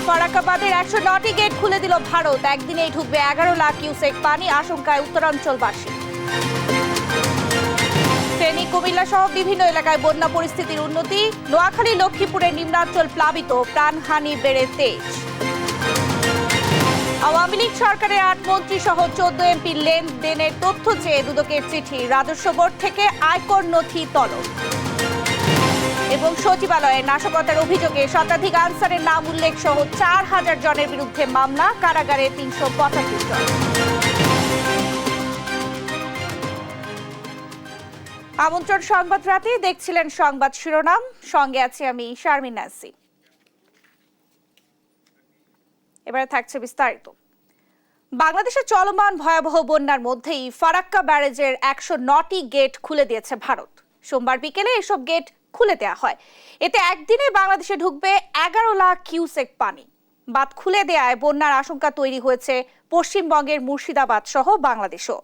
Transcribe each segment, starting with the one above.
ফারাক্কা বাঁধের 109টি গেট খুলে দিল ভারত। একদিনেই ঢুকবে 11 লাখ কিউসেক পানি, আশঙ্কায় উত্তরাঞ্চলবাসী। ফেনী, কুমিল্লা সহ বিভিন্ন এলাকায় বন্যা পরিস্থিতির উন্নতি। নোয়াখালী, লক্ষ্মীপুরের নিম্নাঞ্চল প্লাবিত, প্রাণহানি বেড়ে 23। আওয়ামী লীগ সরকারের 8 মন্ত্রী সহ 14 এমপি লেনদেনের তথ্য চেয়ে দুদকের চিঠি, রাজস্ব বোর্ড থেকে আয়কর নথি তলব। এবং সচিবালয়ে নাশকতার অভিযোগে শতাধিক আনসারের নাম উল্লেখ সহ 4000 জনের বিরুদ্ধে মামলা, কারাগারে 375 জন। আমন্ত্রণ সংবাদ রাতে দেখছিলেন সংবাদ শিরোনাম, সঙ্গে আছি আমি শারমিন নাসি। এবারে থাকছে বিস্তারিত। বাংলাদেশে চলমান ভয়াবহ বন্যার মধ্যেই ফারাক্কা ব্যারেজের 109টি গেট খুলে দিয়েছে ভারত। সোমবার বিকেলে এসব গেট খুলে দেওয়া হয়। এতে একদিনে বাংলাদেশে ঢুকবে 11 লাখ কিউসেক পানি। বাঁধ খুলে দেওয়ায় বন্যার আশঙ্কা তৈরি হয়েছে পশ্চিমবঙ্গের মুর্শিদাবাদ সহ বাংলাদেশও।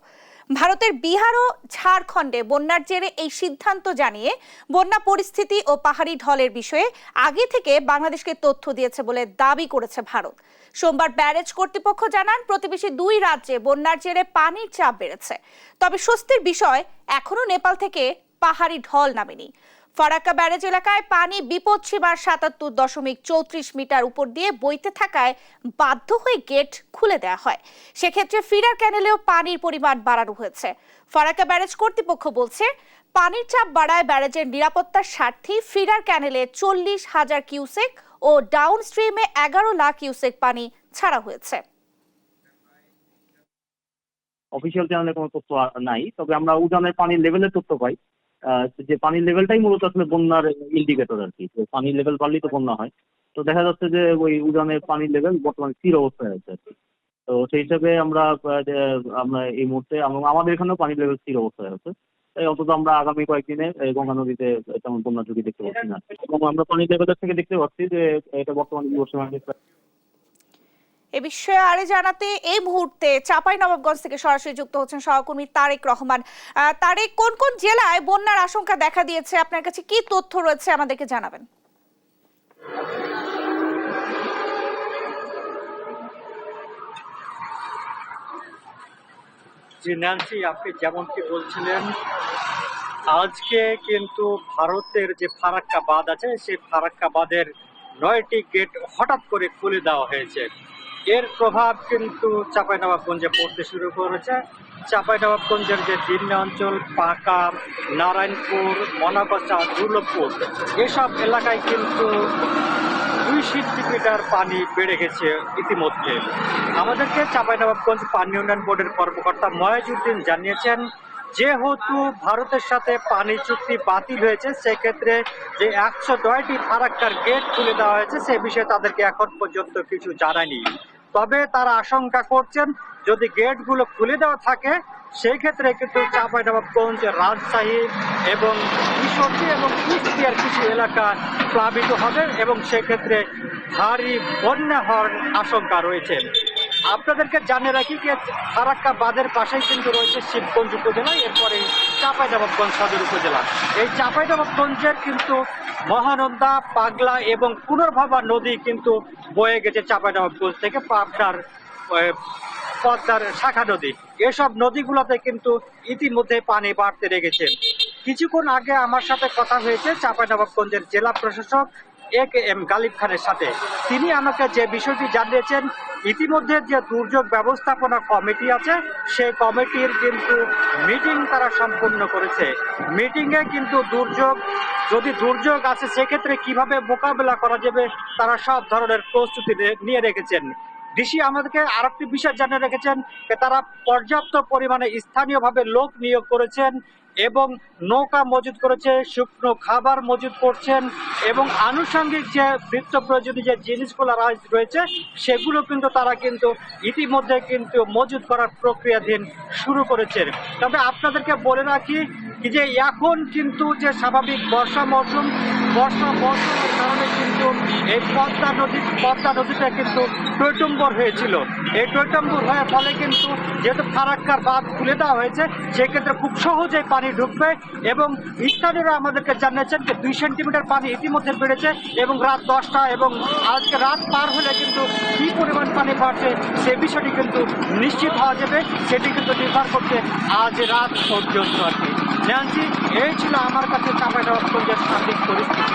ভারতের বিহার ও ঝাড়খণ্ডে বন্যার জেরে এই সিদ্ধান্ত জানিয়ে বন্যা পরিস্থিতি ও পাহাড়ি ঢলের বিষয়ে আগে থেকে বাংলাদেশকে তথ্য দিয়েছে বলে দাবি করেছে ভারত। সোমবার ব্যারেজ কর্তৃপক্ষ জানান, প্রতিবেশী 2 রাজ্যে বন্যার জেরে পানির চাপ বেড়েছে। তবে স্বস্তির বিষয়, এখনো নেপাল থেকে পাহাড়ি ঢল নামেনি। ফারাক্কা ব্যারেজ এলাকায় পানি বিপদসীমার 77.34 মিটার উপর দিয়ে বইতে থাকায় বাধ্য হয়ে গেট খুলে দেওয়া হয়। সেক্ষেত্রে ফিডার ক্যানেলেও পানির পরিমাণ বাড়ানো হয়েছে। ফারাক্কা ব্যারেজ কর্তৃপক্ষ বলছে, পানির চাপ বাড়ায় ব্যারেজের নিরাপত্তার স্বার্থে ফিডার ক্যানেলে 40,000 কিউসেক ও ডাউন স্ট্রিমে 11 লাখ কিউসেক পানি ছাড়া হয়েছে। অফিসিয়াল চ্যানেলে কোনো তথ্য নাই, তবে আমরা উজানের পানির লেভেলের তথ্য পাই। যে পানির লেভেলটাই মূলত আসলে বন্যার ইন্ডিকেটর আর কি। পানির লেভেল বাড়লেই তো বন্যা হয়। তো দেখা যাচ্ছে যে ওই উজানের পানির লেভেল বর্তমানে স্থির অবস্থায় আছে আর কি। তো সেই হিসাবে আমরা এই মুহূর্তে আমাদের এখানেও পানির লেভেল স্থির অবস্থায় আছে। তাই অন্তত আমরা আগামী কয়েকদিনে গঙ্গা নদীতে তেমন বন্যা ঝুঁকি দেখতে পাচ্ছি না। এবং আমরা পানির লেভেলের থেকে দেখতে পাচ্ছি যে এটা বর্তমানে এ বিষয়ে আরে জানাতে এই মুহূর্তে চাঁপাইনবাবগঞ্জ থেকে সরাসরি যুক্ত হচ্ছেন সহকর্মী তারেক রহমান। তারেক, কোন কোন জেলায় বন্যার আশঙ্কা দেখা দিয়েছে, আপনার কাছে কি তথ্য রয়েছে আমাদেরকে জানাবেন। জি ন্যান্সি, আপনি যেমনটি বলছিলেন, আজকে কিন্তু ভারতের যে ফারাক্কা বাঁধ আছে, সেই ফারাক্কা বাঁধের 9টি গেট হঠাৎ করে খুলে দেওয়া হয়েছে। এর প্রভাব কিন্তু চাঁপাইনবাবগঞ্জে পড়তে শুরু করেছে। চাঁপাইনবাবগঞ্জের যে নিম্নাঞ্চল, পাকা, নারায়ণপুর, মনাগচা, দুর্লভপুর, এসব এলাকায় কিন্তু 2 সেন্টিমিটার পানি বেড়ে গেছে ইতিমধ্যে। আমাদেরকে চাঁপাইনবাবগঞ্জ পানি উন্নয়ন বোর্ডের কর্মকর্তা ময়াজউদ্দিন জানিয়েছেন, যেহেতু ভারতের সাথে পানি চুক্তি বাতিল হয়েছে, সেক্ষেত্রে যে 109টি ফারাক্কার গেট খুলে দেওয়া হয়েছে সে বিষয়ে তাদেরকে এখন পর্যন্ত কিছু জানায়নি। তবে তারা আশঙ্কা করছেন, যদি গেটগুলো খুলে দেওয়া থাকে সেই ক্ষেত্রে কিন্তু চাঁপাইনবাবগঞ্জ, রাজশাহী এবং ঈশ্বরদী এবং কুষ্টিয়ার কিছু এলাকা প্লাবিত হবে এবং সেক্ষেত্রে ভারী বন্যা হওয়ার আশঙ্কা রয়েছে। আপনাদেরকে জানিয়ে রাখি যে ফারাক্কা বাঁধের পাশেই কিন্তু রয়েছে শিবগঞ্জ উপজেলা, এরপরে চাঁপাইনবাবগঞ্জ সদর উপজেলা। এই চাঁপাইনবাবগঞ্জের কিন্তু মহানন্দা, পাগলা এবং পুনর্ভবা নদী কিন্তু বয়ে গেছে চাঁপাইনবাবগঞ্জ থেকে পাবনার পদ্মার শাখা নদী। এসব নদীগুলোতে কিন্তু ইতিমধ্যে পানি বাড়তে লেগেছে। কিছুক্ষণ আগে আমার সাথে কথা হয়েছে চাঁপাইনবাবগঞ্জের জেলা প্রশাসক AKM গালিব খানের সাথে। তিনি আমাকে যে বিষয়টি জানিয়েছেন, ইতিমধ্যে যে দুর্যোগ ব্যবস্থাপনা কমিটি আছে সেই কমিটির কিন্তু মিটিং তারা সম্পন্ন করেছে। মিটিংয়ে কিন্তু যদি দুর্যোগ আছে সেক্ষেত্রে কিভাবে মোকাবেলা করা যাবে তারা সব ধরনের প্রস্তুতি নিয়ে রেখেছেন। ডিসি আমাদেরকে আরেকটি বিষয় জানিয়ে রেখেছেন যে তারা পর্যাপ্ত পরিমাণে স্থানীয়ভাবে লোক নিয়োগ করেছেন এবং নৌকা মজুত করেছে, শুকনো খাবার মজুত করছেন এবং আনুষঙ্গিক যে নিত্য প্রয়োজনীয় যে জিনিসগুলো রয়েছে সেগুলো কিন্তু তারা কিন্তু ইতিমধ্যে কিন্তু মজুত করার প্রক্রিয়াধীন শুরু করেছেন। তবে আপনাদেরকে বলে রাখি কি যে এখন কিন্তু যে স্বাভাবিক বর্ষা মৌসুমের কারণে কিন্তু এই পদ্মা নদীটা কিন্তু টইটম্বর হয়েছিল। এই টইটম্বর হওয়ার ফলে কিন্তু যেহেতু ফারাক্কার বাঁধ খুলে দেওয়া হয়েছে, সেক্ষেত্রে খুব সহজেই পানি ঢুকবে। এবং স্থানীয়রা আমাদেরকে জানিয়েছেন যে 2 সেন্টিমিটার পানি ইতিমধ্যে বেড়েছে এবং রাত 10টা এবং আজকে রাত পার হলে কিন্তু কি পরিমাণ পানি বাড়ছে সে বিষয়টি কিন্তু নিশ্চিত হওয়া যাবে। সেটি কিন্তু নির্ভর করছে আজ রাত পর্যন্ত আর কি। ন্যান্সি, এই ছিল আমার কাছে চাঁপাইনবাবগঞ্জের সার্বিক পরিস্থিতি।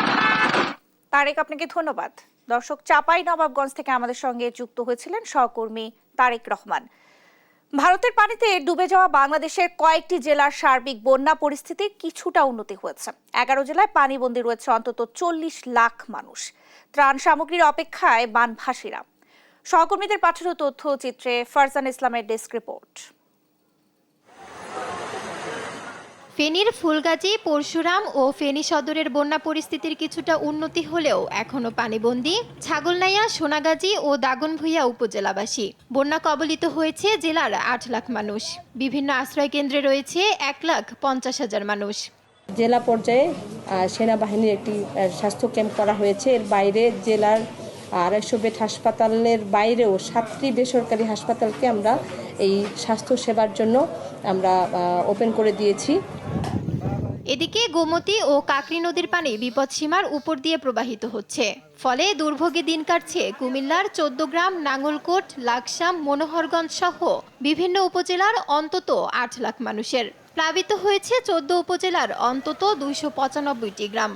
তারেক, আপনাকে ধন্যবাদ। দর্শক, চাঁপাইনবাবগঞ্জ থেকে আমাদের সঙ্গে যুক্ত হয়েছিলেন সহকর্মী তারেক রহমান। ভারতের পানিতে ডুবে যাওয়া বাংলাদেশের কয়েকটি জেলার সার্বিক বন্যা পরিস্থিতির কিছুটা উন্নতি হয়েছে। 11 জেলায় পানিবন্দী রয়েছে অন্তত 40 লাখ মানুষ। ত্রাণ সামগ্রীর অপেক্ষায় বানভাসীরা। সহকর্মীদের পাঠানো তথ্যচিত্রে ফারজান ইসলামের ডেস্ক রিপোর্ট। ফেনীর ফুলগাজী, পরশুরাম ও ফেনী সদরের বন্যা পরিস্থিতির কিছুটা উন্নতি হলেও এখনো পানিবন্দী ছাগলনাইয়া, সোনাগাজী ও দাগনভূঞা উপজেলাবাসী। বন্যা কবলিত হয়েছে জেলার 8 লাখ মানুষ। বিভিন্ন আশ্রয় কেন্দ্রে রয়েছে 1,50,000 মানুষ। জেলা পর্যায়ে সেনাবাহিনীর একটি স্বাস্থ্য ক্যাম্প করা হয়েছে। এর বাইরে জেলার 250 বেড হাসপাতালের বাইরেও 7টি বেসরকারি হাসপাতালকে আমরা এই স্বাস্থ্য সেবার জন্য আমরা ওপেন করে দিয়েছি। এদিকে গোমতী ও কাকরি নদীর পানি বিপদসীমার উপর দিয়ে প্রবাহিত হচ্ছে। ফলে দুর্ভোগে দিন কাটছে কুমিল্লার 14 গ্রাম, নাঙ্গলকোট, লাকসাম, মনোহরগঞ্জ সহ বিভিন্ন উপজেলার অন্তত 8 লাখ মানুষের। প্লাবিত হয়েছে 14 উপজেলার অন্তত 295টি গ্রাম।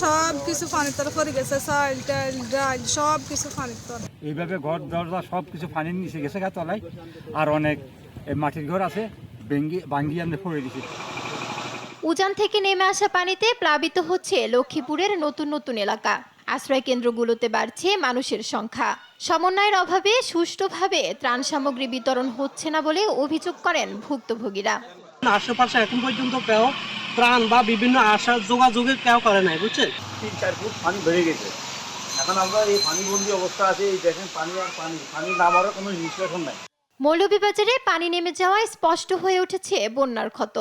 সব কিছু পানির তলে পড়ে গেছে, চাল ডাল ডাল সব কিছু পানির তলে। এইভাবে ঘর দরজা সব কিছু পানির নিচে গেছে তলায়। আর অনেক মাটির ঘর আছে ভাঙ্গি আনতে পড়ে গেছে। উজান থেকে নেমে আসা পানিতে প্লাবিত হচ্ছে লক্ষ্মীপুরের নতুন নতুন এলাকা। আশ্রয় কেন্দ্রগুলোতে বাড়ছে মানুষের সংখ্যা। সমন্বয়ের অভাবে সুষ্ঠুভাবে ত্রাণ সামগ্রী বিতরণ হচ্ছে না বলে অভিযোগ করেন ভুক্তভোগীরা। আশেপাশে এখন পর্যন্ত কেউ ত্রাণ বা বিভিন্ন আশা যোগাযোগের কেউ করে নাই, বুঝছেন। 3-4 ফুট পানি বেড়ে গেছে। এখন আমরা এই পানিবন্দী অবস্থা আছে। এই দেখেন পানি আর পানি নামারও কোনো নিষ্কাশন নাই। মৌলভীবাজারে পানি নেমে যাওয়ায় স্পষ্ট হয়ে উঠেছে বন্যার ক্ষত।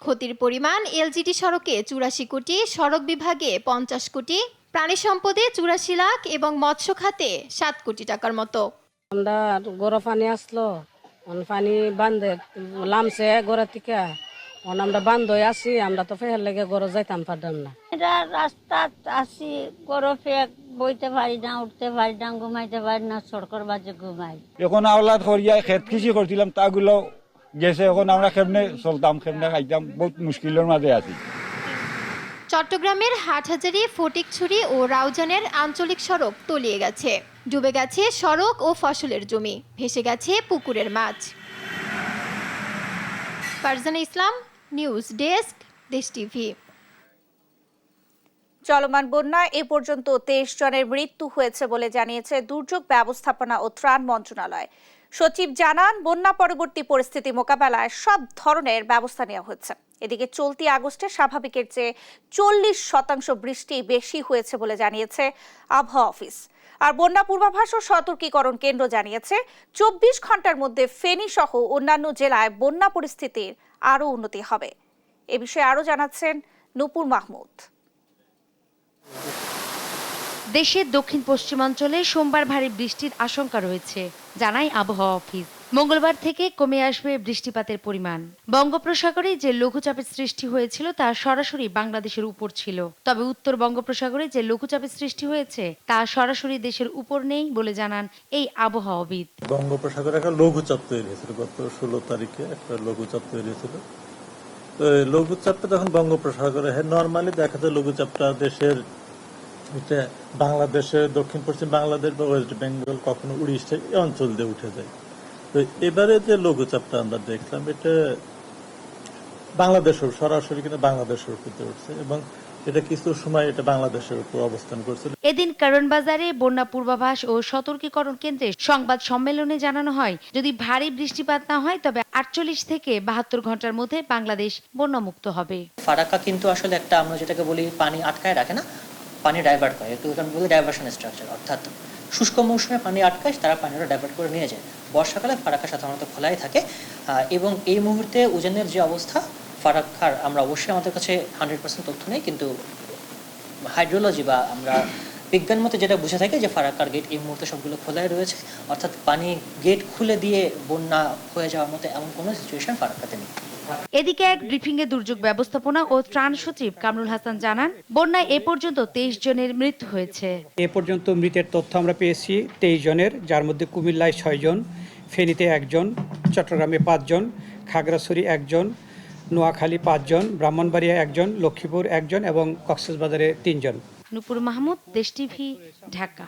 ক্ষতির পরিমাণ এলজিডি সড়কে 84 কোটি, সড়ক বিভাগে 50 কোটি, প্রাণী সম্পদে 84 লাখ এবং মৎস্য খাতে 7 কোটি টাকার মতো। আমরা গরম পানি আসলো, পানি বান্ধে লামছে গড়া থেকে আমরা বান্ধ হয়ে আসি। আমরা তো ফের লেগে গড়ে যাইতাম পারতাম না। এটা রাস্তা আসি গরো ফেক বইতে পারি না, উঠতে পারি না, ঘুমাইতে পারি না, সড়কের বাজে ঘুমাই। এখন আওলাদ করিয়া খেত কৃষি করছিলাম, তাগুলো গেছে। এখন আমরা কেমনে চলতাম, কেমনে খাইতাম, বহুত মুশকিলের মাঝে আছি। চট্টগ্রামের হাটহাজারী, ফটিকছড়ি ও রাউজানের আঞ্চলিক সড়ক তলিয়ে গেছে। ডুবে গেছে সড়ক ও ফসলের জমি, ভেসে গেছে পুকুরের মাছ। ফারজানা ইসলাম, নিউজ ডেস্ক, দেশ টিভি। চলমান বন্যায় এ পর্যন্ত 23 জনের মৃত্যু হয়েছে বলে জানিয়েছে দুর্যোগ ব্যবস্থাপনা ও ত্রাণ মন্ত্রণালয়। সচিব জানান, বন্যা পরবর্তী পরিস্থিতি মোকাবেলায় সব ধরনের ব্যবস্থা নেওয়া হয়েছে। এদিকে চলতি আগস্টে স্বাভাবিকের চেয়ে 40% বৃষ্টি বেশি হয়েছে বলে জানিয়েছে আবহাওয়া অফিস। আর বন্যা পূর্বাভাস ও সতর্কীকরণ কেন্দ্র জানিয়েছে 24 ঘন্টার মধ্যে ফেনী সহ অন্যান্য জেলায় বন্যা পরিস্থিতির আরও উন্নতি হবে। এ বিষয়ে আরও জানাচ্ছেন নূপুর মাহমুদ। দেশের দক্ষিণ পশ্চিমাঞ্চলে সোমবার ভারী বৃষ্টির আশঙ্কা রয়েছে, জানায় আবহাওয়া অফিস। মঙ্গলবার থেকে কমে আসবে বৃষ্টিপাতের পরিমাণ। বঙ্গোপসাগরে যে লঘুচাপের সৃষ্টি হয়েছিল তা সরাসরি বাংলাদেশের উপর ছিল, তবে উত্তর বঙ্গোপসাগরে যে লঘুচাপের সৃষ্টি হয়েছে তা সরাসরি দেশের উপর নেই বলে জানান এই আবহাওয়াবিদ। বঙ্গোপসাগরে একটা লঘুচাপ তৈরি হয়েছিল, গত 16 তারিখে একটা লঘুচাপ তৈরি হয়েছিল। তো লঘুচাপটা যখন বঙ্গোপসাগরে নর্মালি দেখা যায় লঘুচাপটা দেশের এটা বাংলাদেশের দক্ষিণ পশ্চিম বাংলাদেশ বা ওয়েস্ট বেঙ্গল, কখনো উড়িষ্যা এই অঞ্চল দিয়ে উঠে যায়। তো এবারে যে লঘুচাপটা আমরা দেখলাম এটা বাংলাদেশের সরাসরি কিন্তু বাংলাদেশের উপর উঠছে এবং এটা কিছু সময় এটা বাংলাদেশের উপর অবস্থান করছিল। এদিন কারণ বাজারে বন্যা পূর্বাভাস ও সতর্কীকরণ কেন্দ্রে সংবাদ সম্মেলনে জানানো হয়, যদি ভারী বৃষ্টিপাত না হয় তবে 48 থেকে 72 ঘন্টার মধ্যে বাংলাদেশ বন্যামুক্ত হবে। ফারাক্কা কিন্তু আসলে একটা, আমরা যেটাকে বলি পানি আটকায় রাখে না, পানি ডাইভার্ট করে, একটু বলি ডাইভার্সন স্ট্রাকচার। অর্থাৎ শুষ্ক মৌসুমে পানি আটকায়, তারা পানিটা ডাইভার্ট করে নিয়ে যায়। বর্ষাকালে ফারাক্কা সাধারণত খোলাই থাকে এবং এই মুহূর্তে উজানের যে অবস্থা, ফারাক্কার আমরা অবশ্যই আমাদের কাছে 100% তথ্য নেই, কিন্তু হাইড্রোলজি বা আমরা বিজ্ঞান মতে যেটা বুঝে থাকে যে ফারাক্কার গেট এই মুহূর্তে সবগুলো খোলাই রয়েছে, অর্থাৎ পানি গেট খুলে দিয়ে বন্যা হয়ে যাওয়ার মতো এমন কোনো সিচুয়েশন ফারাক্কাতে নেই। এদিকে এক ব্রিফিংয়ে দুর্যোগ ব্যবস্থাপনা ও ত্রাণ সচিব কামরুল হাসান জানান, বন্যায় এ পর্যন্ত 23 জনের মৃত্যু হয়েছে। এ পর্যন্ত মৃতের তথ্য আমরা পেয়েছি 23 জনের, যার মধ্যে কুমিল্লায় 6 জন, ফেনীতে 1 জন, চট্টগ্রামে 5 জন, খাগড়াছড়ি 1 জন, নোয়াখালী 5 জন, ব্রাহ্মণবাড়িয়া 1 জন, লক্ষ্মীপুর 1 জন এবং কক্সবাজারে 3 জন। নূপুর মাহমুদ, দেশ টিভি, ঢাকা।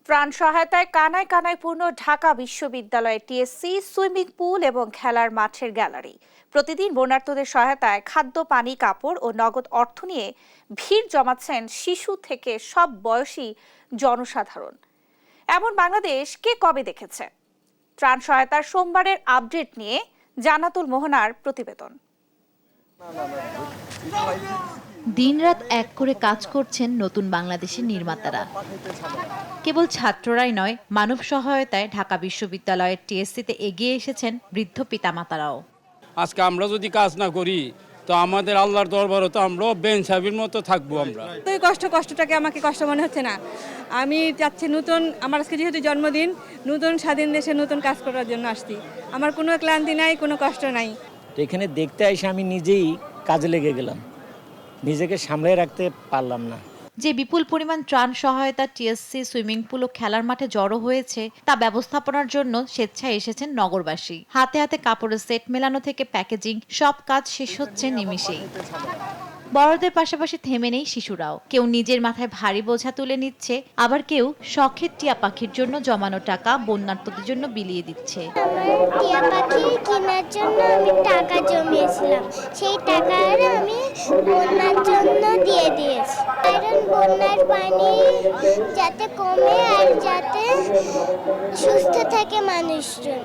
ত্রাণ সহায়তায় কানায় কানায় পূর্ণ ঢাকা বিশ্ববিদ্যালয়ের টিএসসি, সুইমিং পুল এবং খেলার মাঠের গ্যালারি। প্রতিদিন বন্যার্তদের সহায়তায় খাদ্য, পানি, কাপড় ও নগদ অর্থ নিয়ে ভিড় জমাচ্ছেন শিশু থেকে সব বয়সী জনসাধারণ। এমন বাংলাদেশ কে কবে দেখেছে? ত্রাণ সহায়তার সোমবারের আপডেট নিয়ে জান্নাতুল মোহনার প্রতিবেদন। দিনরাত এক করে কাজ করছেন নতুন বাংলাদেশের নির্মাতারা। কেবল ছাত্ররাই নয়, মানব সহায়তায় ঢাকা বিশ্ববিদ্যালয়ের টিএসসিতে এগিয়ে এসেছেন বৃদ্ধ পিতামাতারাও। আজকে আমরা যদি কাজ না করি তো আমাদের আল্লাহর দরবারে তো আমরা বেঞ্চাবির মতো থাকবো। আমরা তো এই কষ্টটাকে আমাকে কষ্ট মনে হচ্ছে না। আমি চাচ্ছি নতুন, আমার আজকে যেহেতু জন্মদিন, নতুন স্বাধীন দেশে নতুন কাজ করার জন্য আসছি। আমার কোনো ক্লান্তি নাই, কোনো কষ্ট নাই। তো এখানে দেখতে এসে আমি নিজেই কাজে লেগে গেলাম, নিজেকে সামলে রাখতে পারলাম না। যে বিপুল পরিমাণ ত্রাণ সহায়তা টিএসসি, সুইমিং পুল ও খেলার মাঠে জড়ো হয়েছে তা ব্যবস্থাপনার জন্য স্বেচ্ছায় এসেছেন নগরবাসী। হাতে হাতে কাপড়ের সেট মেলানো থেকে প্যাকেজিং, সব কাজ শেষ হচ্ছে নিমিষেই। বড়দের পাশাপাশি থেমে নেই শিশুরাও। কেউ নিজের মাথায় ভারী বোঝা তুলে নিচ্ছে, আবার কেউ শখের টিয়া পাখির জন্য জমানো টাকা বন্যার্তদের জন্য বিলিয়ে দিচ্ছে। টিয়া পাখি কেনার জন্য আমি টাকা জমিয়েছিলাম, সেই টাকা আমি বন্যার জন্য দিয়ে দিয়েছি। কারণ বন্যার পানি যাতে কমে আর যাতে সুস্থ থাকে মানুষজন।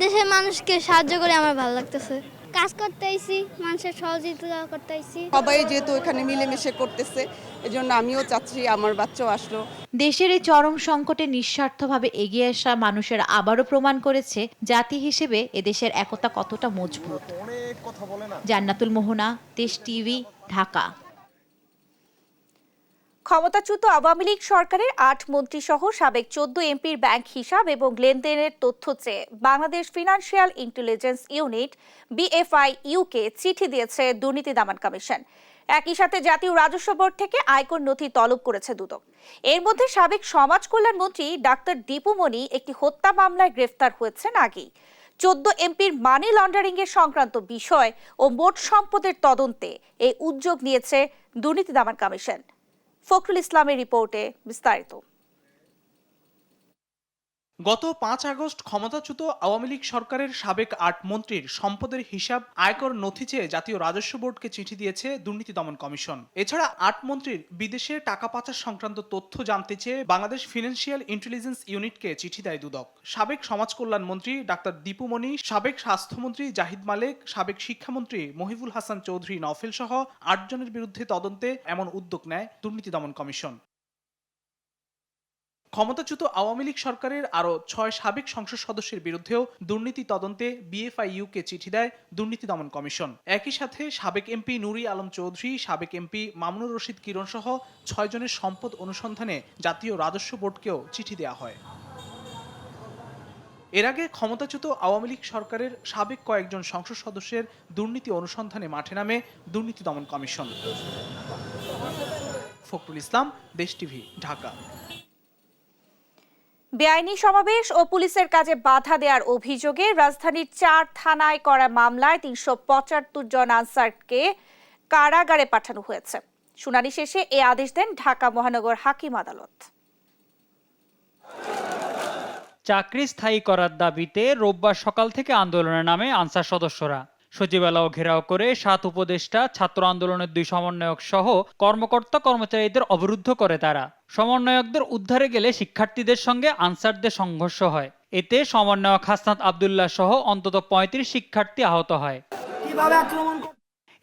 দেশের মানুষকে সাহায্য করে আমার ভালো লাগতেছে। কাজ করতে আইছি, মানুষের সহযোগিতা করতে আইছি। সবাই যেহেতু এখানে মিলেমিশে করতেছে, এজন্য আমিও চাচ্ছি আমার বাচ্চাও আসলো। দেশের এই চরম সংকটে নিঃস্বার্থভাবে এগিয়ে আসা মানুষের আবারও প্রমাণ করেছে জাতি হিসেবে এদেশের একতা কতটা মজবুত। জান্নাতুল মোহনা, দেশ টিভি, ঢাকা। ক্ষমতাচ্যুত আওয়ামী লীগ সরকারের 8 মন্ত্রী সহ সাবেক 14 এমপির ব্যাংক হিসাব এবং লেনদেনের তথ্য চেয়ে বাংলাদেশ ফিনান্সিয়াল ইন্টেলিজেন্স ইউনিট BFIU-কে চিঠি দিয়েছে দুর্নীতি দমন কমিশন। একই সাথে জাতীয় রাজস্ব বোর্ড থেকে আয়কর নথি তলব করেছে দুদক। এর মধ্যে সাবেক সমাজ কল্যাণ মন্ত্রী ডাক্তার দীপু মনি একটি হত্যা মামলায় গ্রেফতার হয়েছেন আগেই। 14 এমপির মানি লন্ডারিং এর সংক্রান্ত বিষয় ও মোট সম্পদের তদন্তে এই উদ্যোগ নিয়েছে দুর্নীতি দমন কমিশন। ফখরুল ইসলামের রিপোর্টে বিস্তারিত। গত 5 আগস্ট ক্ষমতাচ্যুত আওয়ামী লীগ সরকারের সাবেক 8 মন্ত্রীর সম্পদের হিসাব, আয়কর নথি চেয়ে জাতীয় রাজস্ব বোর্ডকে চিঠি দিয়েছে দুর্নীতি দমন কমিশন। এছাড়া 8 মন্ত্রীর বিদেশে টাকা পাচার সংক্রান্ত তথ্য জানতে চেয়ে বাংলাদেশ ফিনান্সিয়াল ইন্টেলিজেন্স ইউনিটকে চিঠি দেয় দুদক। সাবেক সমাজ কল্যাণ মন্ত্রী ডাক্তার দীপু মনি, সাবেক স্বাস্থ্যমন্ত্রী জাহিদ মালেক, সাবেক শিক্ষামন্ত্রী মহিবুল হাসান চৌধুরী নওফেল সহ 8 জনের বিরুদ্ধে তদন্তে এমন উদ্যোগ নেয় দুর্নীতি দমন কমিশন। ক্ষমতাচ্যুত আওয়ামী লীগ সরকারের আরও 6 সাবেক সংসদ সদস্যের বিরুদ্ধেও দুর্নীতি তদন্তে BFIU-কে চিঠি দেয় দুর্নীতি দমন কমিশন। একই সাথে সাবেক এমপি নুরি আলম চৌধুরী, সাবেক এমপি মামুনুর রশিদ কিরণ সহ 6 জনের সম্পদ অনুসন্ধানে জাতীয় রাজস্ব বোর্ডকেও চিঠি দেওয়া হয়। এর আগে ক্ষমতাচ্যুত আওয়ামী লীগ সরকারের সাবেক কয়েকজন সংসদ সদস্যের দুর্নীতি অনুসন্ধানে মাঠে নামে দুর্নীতি দমন কমিশন। ফখরুল ইসলাম, দেশ টিভি, ঢাকা। বেআইনি সমাবেশ ও পুলিশের কাজে বাধা দেওয়ার অভিযোগে রাজধানীর 4 থানায় করা মামলায় 375 জন আনসারকে কারাগারে পাঠানো হয়েছে। শুনানি শেষে এই আদেশ দেন ঢাকা মহানগর হাকিম আদালত। চাকরি স্থায়ী করার দাবিতে রোববার সকাল থেকে আন্দোলনের নামে আনসার সদস্যরা সচিবালয় ঘেরাও করে 7 উপদেষ্টা, ছাত্র আন্দোলনের 2 সমন্বয়ক সহ কর্মকর্তা কর্মচারীদের অবরুদ্ধ করে তারা। সমন্বয়কদের উদ্ধারে গেলে শিক্ষার্থীদের সঙ্গে আনসারদের সংঘর্ষ হয়। এতে সমন্বয়ক হাসনাত আব্দুল্লাহ সহ অন্তত 35 শিক্ষার্থী আহত হয়।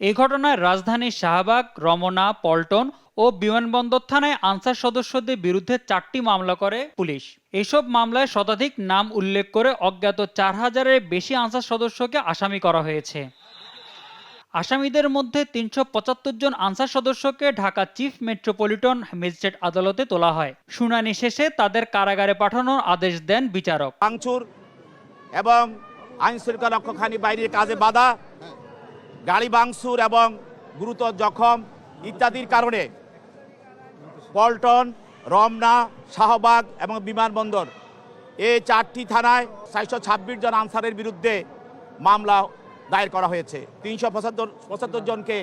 এই ঘটনায় রাজধানীর শাহবাগ, রমনা, পল্টন ও বিমানবন্দর থানায় আনসার সদস্যদের বিরুদ্ধে 4টি মামলা করে পুলিশ। এইসব মামলায় শতাধিক নাম উল্লেখ করে অজ্ঞাত 4000-এর বেশি আনসার সদস্যকে আসামি করা হয়েছে। আসামিদের মধ্যে ৩৭৫ জন আনসার সদস্যকে ঢাকা চিফ মেট্রোপলিটন ম্যাজিস্ট্রেট আদালতে তোলা হয়। শুনানি শেষে তাদের কারাগারে পাঠানোর আদেশ দেন বিচারক। ভাঙচুর এবং আইন শৃঙ্খলা রক্ষাকারী বাহিনীর কাজে বাধা, গাড়ি ভাঙচুর এবং গুরুতর জখম ইত্যাদির কারণে পল্টন, রমনা, শাহবাগ এবং বিমানবন্দর এই 4টি থানায় 426 জন আনসারের বিরুদ্ধে মামলা দায়ের করা হয়েছে। 375 জনকে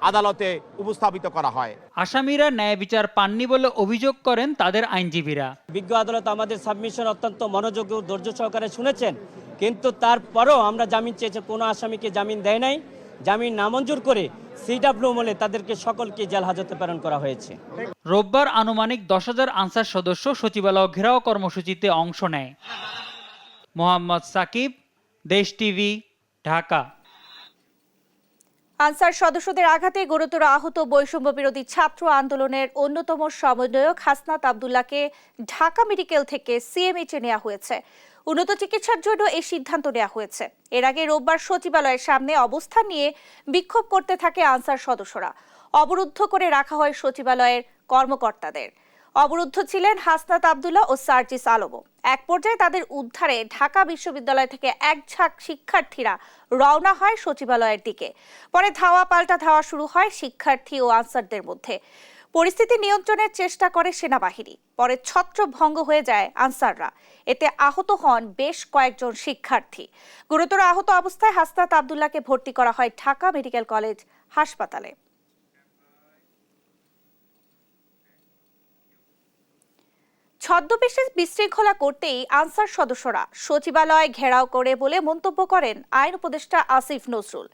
আদালতে উপস্থাপিত করা হয়। আসামিরা ন্যায় বিচার পাননি বলে অভিযোগ করেন তাদের আইনজীবীরা। বিজ্ঞ আদালত আমাদের সাবমিশন অত্যন্ত মনোযোগ ও ধৈর্য সহকারে শুনেছেন, কিন্তু তারপরও আমরা জামিন চেয়েছি, কোনো আসামিকে জামিন দেয় নাই। জামিন নামঞ্জুর করে সিডব্লিউ মলে তাদেরকে সকলকে জেল হাজতে প্রেরণ করা হয়েছে। রোববার আনুমানিক 10,000 আনসার সদস্য সচিবালয় ঘেরাও কর্মসূচিতে অংশ নেয়। মোহাম্মদ সাকিব, দেশ টিভি, ঢাকা। আনসার সদস্যদের আঘাতে গুরুতর আহত বৈষম্য বিরোধী ছাত্র আন্দোলনের অন্যতম সমন্বয়ক হাসনাত আব্দুল্লাহকে ঢাকা মেডিকেল থেকে সিএমএইচে নেওয়া হয়েছে। উন্নত চিকিৎসার জন্য এই সিদ্ধান্ত নেওয়া হয়েছে। এর আগে রোববার সচিবালয়ের সামনে অবস্থান নিয়ে বিক্ষোভ করতে থাকে আনসার সদস্যরা। অবরুদ্ধ করে রাখা হয় সচিবালয়ের কর্মকর্তাদের। অবরুদ্ধ ছিলেন হাসনাত আব্দুল্লাহ ও সার্জিস আলমও। এক পর্যায়ে তাদের উদ্ধারে ঢাকা বিশ্ববিদ্যালয় থেকে এক ঝাঁক শিক্ষার্থীরা রওনা হয় সচিবালয়ের দিকে। পরে ধাওয়া পাল্টা ধাওয়া শুরু হয় শিক্ষার্থী ও আনসারদের মধ্যে। পরিস্থিতি নিয়ন্ত্রণের চেষ্টা করে সেনাবাহিনী। পরে ছত্রভঙ্গ হয়ে যায় আনসাররা। এতে আহত হন বেশ কয়েকজন শিক্ষার্থী। গুরুতর আহত অবস্থায় হাসনাত আব্দুল্লাহকে ভর্তি করা হয় ঢাকা মেডিকেল কলেজ হাসপাতালে। ছদ্মবেশে বিশৃঙ্খলা করতেই আনসার সদস্যরা সচিবালয় ঘেরাও করে বলে মন্তব্য করেন আইন উপদেষ্টা আসিফ নজরুল।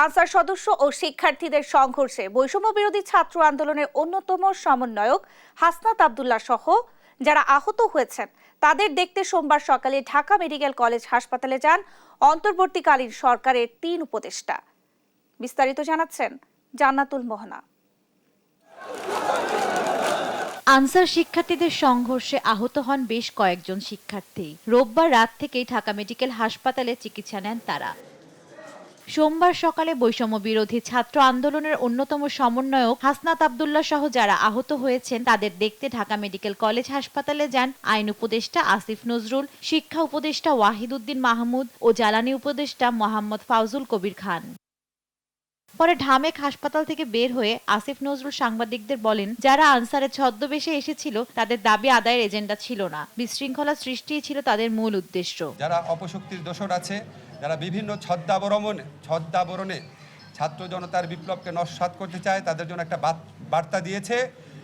আনসার সদস্য ও শিক্ষার্থীদের সংঘর্ষে বৈষম্য বিরোধী ছাত্র আন্দোলনের অন্যতম সমন্বয়ক হাসনাত আব্দুল্লাহ সহ যারা আহত হয়েছেন তাদের দেখতে সোমবার সকালে ঢাকা মেডিকেল কলেজ হাসপাতালে যান অন্তর্বর্তীকালীন সরকারের 3 উপদেষ্টা। বিস্তারিত জানাচ্ছেন জান্নাতুল মোহনা। আনসার শিক্ষার্থীদের সংঘর্ষে আহত হন বেশ কয়েকজন শিক্ষার্থী। রোববার রাত থেকেই ঢাকা মেডিকেল হাসপাতালে চিকিৎসা নেন তারা। সোমবার সকালে বৈষম্য বিরোধী ছাত্র আন্দোলনের অন্যতম সমন্বয়ক হাসনাত আব্দুল্লাহ সহ যারা আহত হয়েছেন তাদের দেখতে ঢাকা মেডিকেল কলেজ হাসপাতালে যান আইন উপদেষ্টা আসিফ নজরুল, শিক্ষা উপদেষ্টা ওয়াহিদউদ্দিন মাহমুদ ও জ্বালানি উপদেষ্টা মোহাম্মদ ফাউজুল কবির খান। পরে ঢামেক হাসপাতাল থেকে বের হয়ে আসিফ নজরুল সাংবাদিকদের বলেন, যারা আনসারের ছদ্মবেশে এসেছিল তাদের দাবি আদায়ের এজেন্ডা ছিল না, বিশৃঙ্খলা সৃষ্টিই ছিল তাদের মূল উদ্দেশ্য। যারা অপশক্তির দোসর আছে, যারা বিভিন্ন ছদ্মাবরণে ছাত্র জনতার বিপ্লবকে নস্যাৎ করতে চায়, তাদের জন্য একটা বার্তা দিয়েছে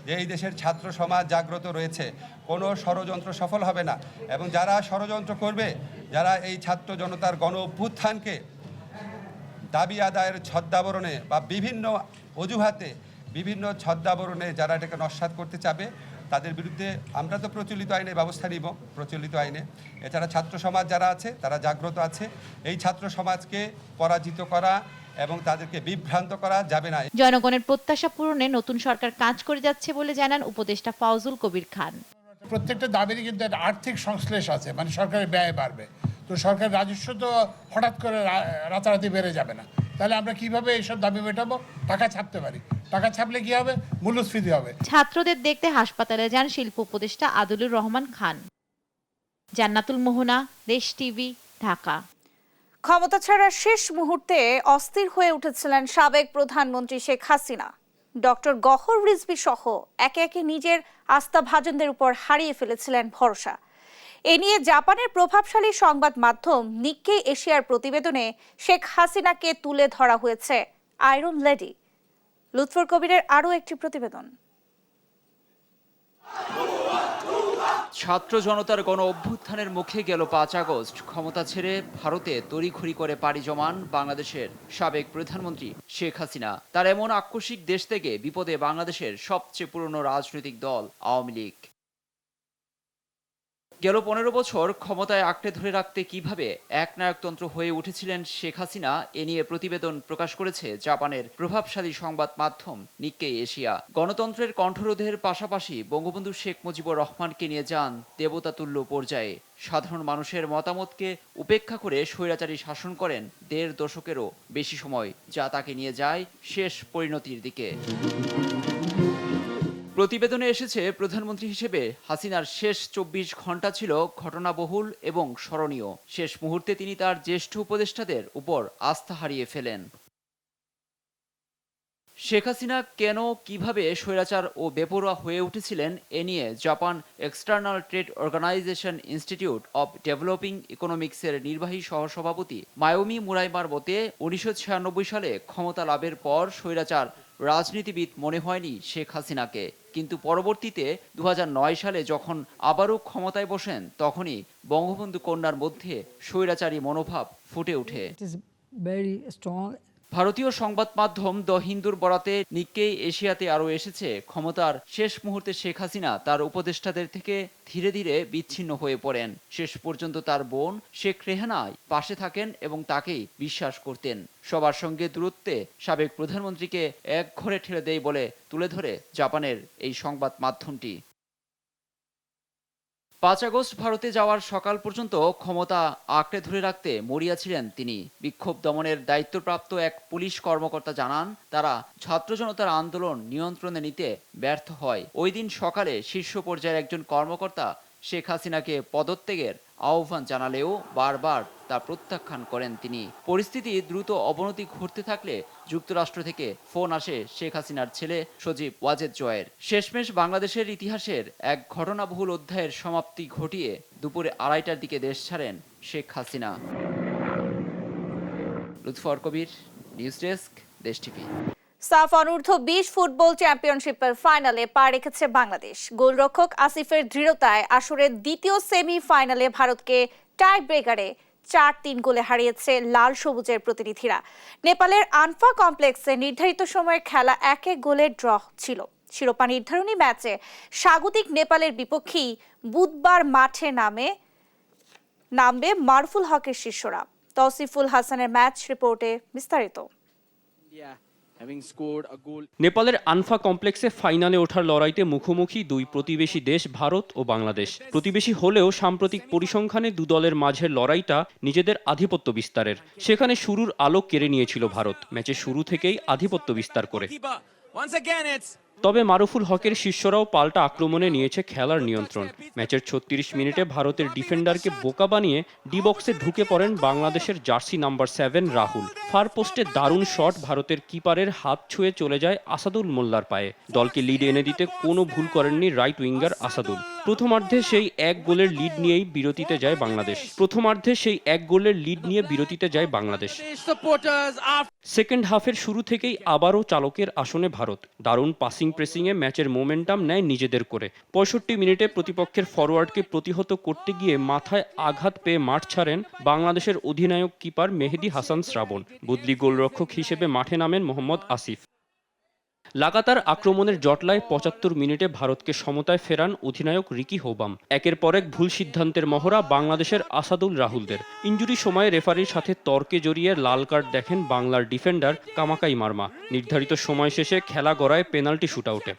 যে এই দেশের ছাত্র সমাজ জাগ্রত রয়েছে, কোনো ষড়যন্ত্র সফল হবে না। এবং যারা ষড়যন্ত্র করবে, যারা এই ছাত্র জনতার গণ অভ্যুত্থানকে দাবি আদায়ের ছদ্মাবরণে বা বিভিন্ন অজুহাতে বিভিন্ন ছদ্মাবরণে যারা এটাকে নস্যাৎ করতে চাবে তাদের বিরুদ্ধে আমরা তো প্রচলিত আইনে ব্যবস্থা নিব, প্রচলিত আইনে। এছাড়া ছাত্র সমাজ যারা আছে তারা জাগ্রত আছে। এই ছাত্র সমাজকে পরাজিত করা এবং তাদেরকে বিভ্রান্ত করা যাবে না। জনগণের প্রত্যাশা পূরণে নতুন সরকার কাজ করে যাচ্ছে বলে জানান উপদেষ্টা ফাউজুল কবির খান। প্রত্যেকটা দাবিরই কিন্তু একটা আর্থিক সংশ্লেষ আছে, মানে সরকারের ব্যয় বাড়বে। তো সরকারের রাজস্ব তো হঠাৎ করে রাতারাতি বেড়ে যাবে না। তাহলে আমরা কিভাবে এইসব দাবি মেটাবো? টাকা ছাপতে পারি। টাকা ছাপলে কি হবে? মূল্যস্ফীতি হবে। ছাত্রদের দেখতে হাসপাতালে যান শিল্প উপদেষ্টা আদুলুর রহমান খান। জান্নাতুল মোহনা, দেশ টিভি, ঢাকা। ক্ষমতা ছাড়ার শেষ মুহূর্তে অস্থির হয়ে উঠেছিলেন সাবেক প্রধানমন্ত্রী শেখ হাসিনা। ডক্টর গহর রিজভী সহ একে একে নিজের আস্থাভাজনদের উপর হারিয়ে ফেলেছিলেন ভরসা। এ নিয়ে জাপানের প্রভাবশালী সংবাদ মাধ্যম নিক্কেই এশিয়ার প্রতিবেদনে শেখ হাসিনাকে তুলে ধরা হয়েছে আয়রন লেডি। লুৎফর কবিরের আরও একটি প্রতিবেদন। ছাত্র জনতার গণ অভ্যুত্থানের মুখে গেল 5 আগস্ট ক্ষমতা ছেড়ে ভারতে তড়িঘড়ি করে পাড়ি জমান বাংলাদেশের সাবেক প্রধানমন্ত্রী শেখ হাসিনা। তার এমন আকস্মিক দেশ থেকে বিপদে বাংলাদেশের সবচেয়ে পুরনো রাজনৈতিক দল আওয়ামী লীগ। গেল 15 বছর ক্ষমতায় আঁকড়ে ধরে রাখতে কিভাবে একনায়কতন্ত্র হয়ে উঠেছিলেন শেখ হাসিনা এ নিয়ে প্রতিবেদন প্রকাশ করেছে জাপানের প্রভাবশালী সংবাদ মাধ্যম নিক্কেই এশিয়া। গণতন্ত্রের কণ্ঠরোধের পাশাপাশি বঙ্গবন্ধু শেখ মুজিবুর রহমানকে নিয়ে যান দেবতাতুল্য পর্যায়ে। সাধারণ মানুষের মতামতকে উপেক্ষা করে স্বৈরাচারী শাসন করেন 1.5 দশকেরও বেশি সময়, যা তাকে নিয়ে যায় শেষ পরিণতির দিকে। প্রতিবেদনে এসেছে প্রধানমন্ত্রী হিসেবে হাসিনার শেষ 24 ঘন্টা ছিল ঘটনাবহুল এবং স্মরণীয়। শেষ মুহূর্তে তিনি তার জ্যেষ্ঠ উপদেষ্টাদের উপর আস্থা হারিয়ে ফেলেন। শেখ হাসিনা কেন কিভাবে স্বৈরাচার ও বেপরোয়া হয়ে উঠেছিলেন এ নিয়ে Japan external trade organization institute of developing ইকোনমিক্সের নির্বাহী সহসভাপতি মায়োমি মুরাইমার মতে 1996 সালে ক্ষমতা লাভের পর স্বৈরাচার রাজনীতিবিদ মনে হয়নি শেখ হাসিনাকে, কিন্তু পরবর্তীতে 2009 সালে যখন আবারও ক্ষমতায় বসেন তখনই বঙ্গবন্ধু কন্যার মধ্যে স্বৈরাচারী মনোভাব ফুটে ওঠে। ভারতীয় সংবাদ মাধ্যম দ্য হিন্দুর বরাতে নিক্কেই এশিয়াতে আরও এসেছে, ক্ষমতার শেষ মুহূর্তে শেখ হাসিনা তার উপদেষ্টাদের থেকে ধীরে ধীরে বিচ্ছিন্ন হয়ে পড়েন। শেষ পর্যন্ত তার বোন শেখ রেহানাই পাশে থাকেন এবং তাকেই বিশ্বাস করতেন। সবার সঙ্গে দূরত্বে সাবেক প্রধানমন্ত্রীকে এক ঘরে ঠেলে দেয় বলে তুলে ধরে জাপানের এই সংবাদ মাধ্যমটি। 5 আগস্ট ভারতে যাওয়ার সকাল পর্যন্ত ক্ষমতা আঁকড়ে ধরে রাখতে মরিয়া ছিলেন তিনি। বিক্ষোভ দমনের দায়িত্বপ্রাপ্ত এক পুলিশ কর্মকর্তা জানান, তারা ছাত্র জনতার আন্দোলন নিয়ন্ত্রণে নিতে ব্যর্থ হয়। ওই দিন সকালে শীর্ষ পর্যায়ের একজন কর্মকর্তা শেখ হাসিনাকে পদত্যাগের আহ্বান জানালেও বারবার তা প্রত্যাখ্যান করেন তিনি। পরিস্থিতি দ্রুত অবনতি ঘটতে থাকলে যুক্তরাষ্ট্র থেকে ফোন আসে শেখ হাসিনার ছেলে সজীব ওয়াজেদ জয়ের। শেষমেশ বাংলাদেশের ইতিহাসের এক ঘটনাবহুল অধ্যায়ের সমাপ্তি ঘটিয়ে দুপুরে 2:30টার দিকে দেশ ছাড়েন শেখ হাসিনা। লুৎফর কবির, নিউজ ডেস্ক, দেশ টিভি। সাফ অনূর্ধ্ব 20 ফুটবল চ্যাম্পিয়নশিপের ফাইনালে পা রেখেছে বাংলাদেশ। গোলরক্ষক আসিফের দৃঢ়তায় আসরের দ্বিতীয় সেমি-ফাইনালে ভারতকে টাই ব্রেকারে 4-3 গোলে হারিয়েছে লাল সবুজের প্রতিনিধিরা। নেপালের আনফা কমপ্লেক্সে নির্ধারিত সময়ে খেলা 1-1 গোলে ড্র ছিল। শিরোপা নির্ধারণী ম্যাচে স্বাগতিক নেপালের বিপক্ষেই বুধবার মাঠে নামবে মারুফুল হকের শিষ্যরা। তৌসিফুল হাসানের ম্যাচ রিপোর্টে বিস্তারিত। নেপালের আনফা কমপ্লেক্সে ফাইনালে ওঠার লড়াইতে মুখোমুখি দুই প্রতিবেশী দেশ ভারত ও বাংলাদেশ। প্রতিবেশী হলেও সাম্প্রতিক পরিসংখ্যানে দু দলের মাঝের লড়াইটা নিজেদের আধিপত্য বিস্তারের। সেখানে শুরুর আলো কেড়ে নিয়েছিল ভারত, ম্যাচের শুরু থেকেই আধিপত্য বিস্তার করে। তবে মারুফুল হকের শিষ্যরাও পাল্টা আক্রমণে নিয়েছে খেলার নিয়ন্ত্রণ। ম্যাচের 36 মিনিটে ভারতের ডিফেন্ডারকে বোকা বানিয়ে ডি বক্সে ঢুকে পড়েন বাংলাদেশের জার্সি নাম্বার 7 রাহুল। ফার পোস্টে দারুণ শট ভারতের কিপারের হাত ছুঁয়ে চলে যায় আসাদুল মোল্লার পায়ে। দলকে লিড এনে দিতে কোনো ভুল করেননি রাইট উইঙ্গার আসাদুল। প্রথমার্ধে সেই 1 গোলের লিড নিয়ে বিরতিতে যায় বাংলাদেশ। সেকেন্ড হাফের শুরু থেকেই আবারও চালকের আসনে ভারত। দারুণ পাসিং প্রেসিংয়ে ম্যাচের মোমেন্টাম নেয় নিজেদের করে। 65 মিনিটে প্রতিপক্ষের ফরওয়ার্ডকে প্রতিহত করতে গিয়ে মাথায় আঘাত পেয়ে মাঠ ছাড়েন বাংলাদেশের অধিনায়ক কিপার মেহেদী হাসান শ্রাবণ। বদলি গোলরক্ষক হিসেবে মাঠে নামেন মোহাম্মদ আসিফ। লাগাতার আক্রমণের জটলায় 75 মিনিটে ভারতকে সমতায় ফেরান অধিনায়ক রিকি হোবাম। একের পর এক ভুল সিদ্ধান্তের মহড়া বাংলাদেশের আসাদুল রাহুলদের। ইনজুরি সময়ে রেফারির সাথে তর্কে জড়িয়ে লাল কার্ড দেখেন বাংলার ডিফেন্ডার কামাকাই মার্মা। নির্ধারিত সময় শেষে খেলা গড়ায় পেনাল্টি শুটআউটে।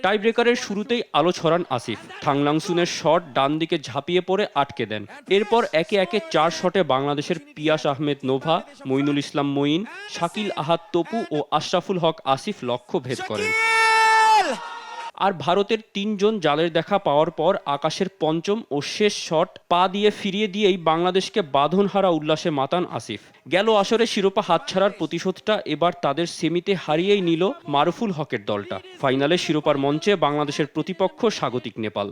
টাই ব্রেকারের শুরুতেই আলো ছড়ান আসিফ। থাংলাংসুনের শট ডান দিকে ঝাঁপিয়ে পড়ে আটকে দেন। এরপর একে একে 4 শটে বাংলাদেশের পিয়াস আহমেদ নোভা, মইনুল ইসলাম মঈন, শাকিল আহাদ তপু ও আশরাফুল হক আসিফ লক্ষ্য ভেদ করেন। আর ভারতের 3 জন জালের দেখা পাওয়ার পর আকাশের পঞ্চম ও শেষ শট পা দিয়ে ফিরিয়ে দিয়েই বাংলাদেশকে বাঁধনহারা উল্লাসে মাতান আসিফ। গেল আসরে শিরোপা হাতছাড়ার প্রতিশোধটা এবার তাদের সেমিতে হারিয়েই নিল মারুফুল হকের দলটা। ফাইনালে শিরোপার মঞ্চে বাংলাদেশের প্রতিপক্ষ স্বাগতিক নেপাল।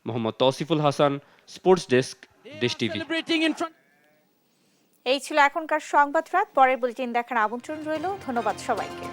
মোহাম্মদ তৌসিফুল হাসান, স্পোর্টস ডেস্ক, দেশ টিভি। এই ছিল এখনকার সংবাদ রাত। পরের বুলেটিন দেখার আমন্ত্রণ রইল। ধন্যবাদ সবাইকে।